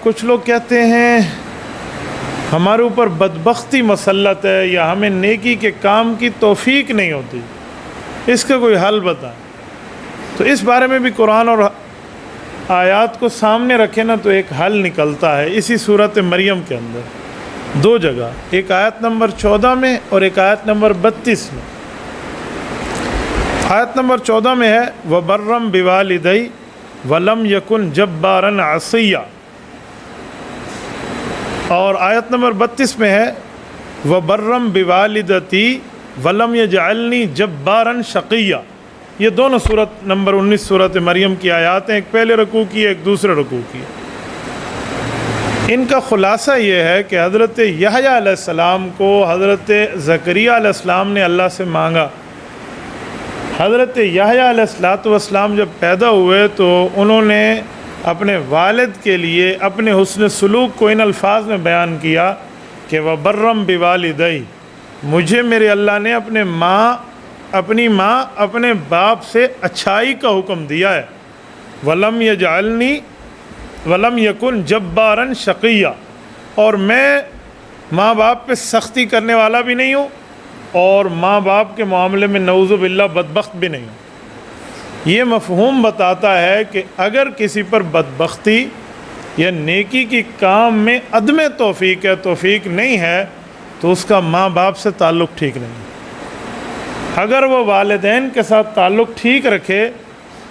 کچھ لوگ کہتے ہیں ہمارے اوپر بدبختی مسلط ہے یا ہمیں نیکی کے کام کی توفیق نہیں ہوتی، اس کا کوئی حل بتائیں۔ تو اس بارے میں بھی قرآن اور آیات کو سامنے رکھے نا تو ایک حل نکلتا ہے اسی صورت مریم کے اندر، دو جگہ، ایک آیت نمبر 14 میں اور ایک آیت نمبر 32 میں۔ آیت نمبر 14 میں ہے وَبَرًّا بِوَالِدَيْ وَلَمْ يَكُنْ جَبَّارًا عَصِيًّا، اور آیت نمبر 32 میں ہے وَبَرًّا بِوَالِدَتِي وَلَمْ يَجْعَلْنِي جَبَّارًا شَقِيًّا۔ یہ دونوں سورت نمبر 19 سورت مریم کی آیات ہیں، ایک پہلے رکوع کی ایک دوسرے رکوع کی۔ ان کا خلاصہ یہ ہے کہ حضرت یحییٰ علیہ السلام کو حضرت زکریا علیہ السلام نے اللہ سے مانگا۔ حضرت یحییٰ علیہ السلام جب پیدا ہوئے تو انہوں نے اپنے والد کے لیے اپنے حسن سلوک کو ان الفاظ میں بیان کیا کہ وَبَرًّا بِوَالِدَيْ، مجھے میرے اللہ نے اپنی ماں اپنے باپ سے اچھائی کا حکم دیا ہے، وَلَمْ يَجْعَلْنِي وَلَمْ يَكُنْ جَبَّارًا شَقِيًّا، اور میں ماں باپ پہ سختی کرنے والا بھی نہیں ہوں اور ماں باپ کے معاملے میں نعوذ باللہ بدبخت بھی نہیں ہوں۔ یہ مفہوم بتاتا ہے کہ اگر کسی پر بدبختی یا نیکی کی کام میں عدم توفیق نہیں ہے تو اس کا ماں باپ سے تعلق ٹھیک نہیں۔ اگر وہ والدین کے ساتھ تعلق ٹھیک رکھے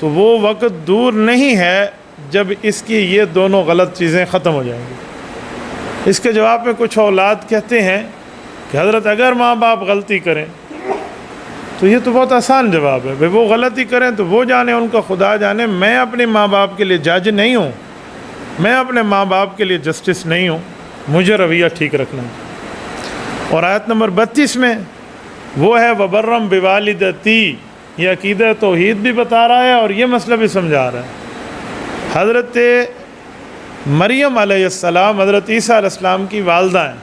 تو وہ وقت دور نہیں ہے جب اس کی یہ دونوں غلط چیزیں ختم ہو جائیں گی۔ اس کے جواب میں کچھ اولاد کہتے ہیں کہ حضرت اگر ماں باپ غلطی کریں تو یہ تو بہت آسان جواب ہے، بھئی وہ غلطی کریں تو وہ جانے، ان کا خدا جانے، میں اپنے ماں باپ کے لیے جج نہیں ہوں، میں اپنے ماں باپ کے لیے جسٹس نہیں ہوں، مجھے رویہ ٹھیک رکھنا ہے۔ اور آیت نمبر 32 میں وہ ہے وَبَرًّا بِوَالِدَتِي، یہ عقیدہ توحید بھی بتا رہا ہے اور یہ مسئلہ بھی سمجھا رہا ہے۔ حضرت مریم علیہ السلام حضرت عیسیٰ علیہ السلام کی والدہ ہیں،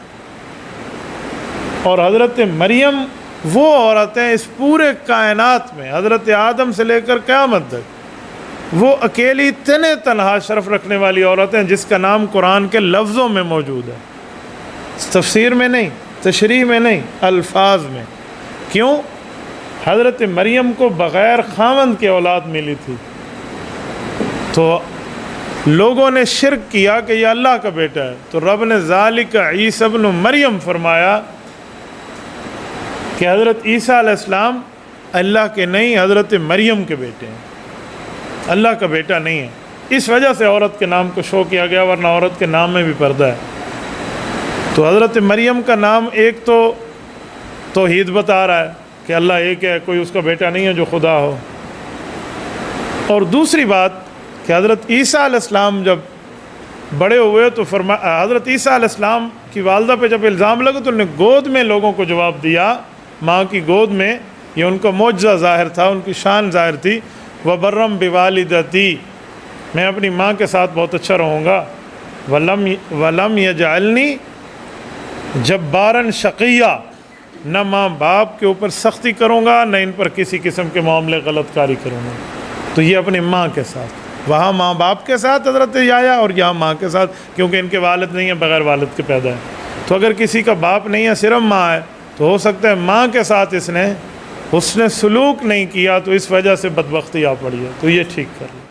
اور حضرت مریم وہ عورت ہیں اس پورے کائنات میں حضرت آدم سے لے کر قیامت تک وہ اکیلی تنہا شرف رکھنے والی عورت ہیں جس کا نام قرآن کے لفظوں میں موجود ہے، تفسیر میں نہیں، تشریح میں نہیں، الفاظ میں۔ کیوں؟ حضرت مریم کو بغیر خاوند کے اولاد ملی تھی تو لوگوں نے شرک کیا کہ یہ اللہ کا بیٹا ہے، تو رب نے ذالک عیسی ابن مریم فرمایا کہ حضرت عیسیٰ علیہ السلام اللہ کے نہیں، حضرت مریم کے بیٹے ہیں، اللہ کا بیٹا نہیں ہے۔ اس وجہ سے عورت کے نام کو شو کیا گیا، ورنہ عورت کے نام میں بھی پردہ ہے۔ تو حضرت مریم کا نام ایک تو توحید بتا رہا ہے کہ اللہ ایک ہے، کوئی اس کا بیٹا نہیں ہے جو خدا ہو، اور دوسری بات کہ حضرت عیسیٰ علیہ السلام جب بڑے ہوئے تو حضرت عیسیٰ علیہ السلام کی والدہ پہ جب الزام لگا تو انہوں نے گود میں لوگوں کو جواب دیا، ماں کی گود میں، یہ ان کا معجزہ ظاہر تھا، ان کی شان ظاہر تھی، وَبَرًّا بِوَالِدَتِي، میں اپنی ماں کے ساتھ بہت اچھا رہوں گا، وَلَمْ يَجْعَلْنِي جَبَّارًا شَقِيًّا، نہ ماں باپ کے اوپر سختی کروں گا، نہ ان پر کسی قسم کے معاملے غلط کاری کروں گا۔ تو یہ اپنی ماں کے ساتھ، وہاں ماں باپ کے ساتھ حضرت یحییٰ اور یہاں ماں کے ساتھ، کیونکہ ان کے والد نہیں ہیں، بغیر والد کے پیدا ہے۔ تو اگر کسی کا باپ نہیں ہے، صرف ماں ہے، تو ہو سکتا ہے ماں کے ساتھ اس نے سلوک نہیں کیا تو اس وجہ سے بدبختی آ پڑی ہے، تو یہ ٹھیک کر لیں۔